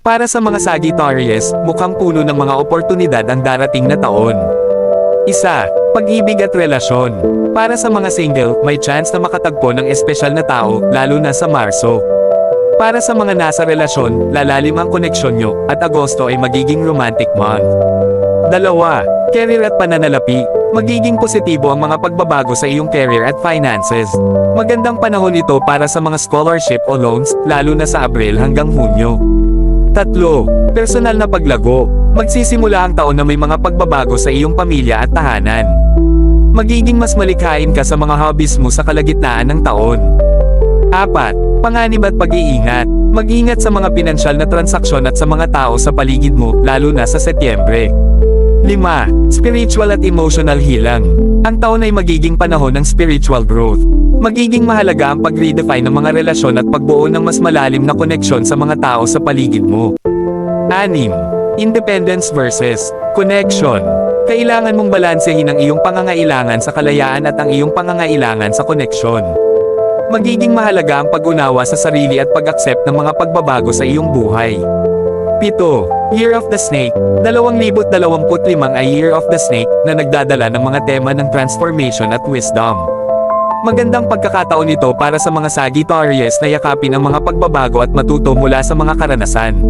Para sa mga Sagittarius, mukhang puno ng mga oportunidad ang darating na taon. Isa, pag-ibig at relasyon. Para sa mga single, may chance na makatagpo ng espesyal na tao, lalo na sa Marso. Para sa mga nasa relasyon, lalalim ang koneksyon nyo, at Agosto ay magiging romantic month. Dalawa, career at pananalapi. Magiging positibo ang mga pagbabago sa iyong career at finances. Magandang panahon ito para sa mga scholarship o loans, lalo na sa Abril hanggang Hunyo. Tatlo, personal na paglago. Magsisimula ang taon na may mga pagbabago sa iyong pamilya at tahanan. Magiging mas malikhain ka sa mga hobbies mo sa kalagitnaan ng taon. Apat, panganib at pag-iingat. Mag-ingat sa mga pinansyal na transaksyon at sa mga tao sa paligid mo, lalo na sa Setyembre. 5. Spiritual at emotional healing. Ang taon ay magiging panahon ng spiritual growth. Magiging mahalaga ang pag-redefine ng mga relasyon at pagbuo ng mas malalim na koneksyon sa mga tao sa paligid mo. 6. Independence versus connection. Kailangan mong balansehin ang iyong pangangailangan sa kalayaan at ang iyong pangangailangan sa koneksyon. Magiging mahalaga ang pag-unawa sa sarili at pag-accept ng mga pagbabago sa iyong buhay. 7. Year of the Snake. 2025 ay Year of the Snake na nagdadala ng mga tema ng transformation at wisdom. Magandang pagkakataon ito para sa mga Sagittarius na yakapin ang mga pagbabago at matuto mula sa mga karanasan.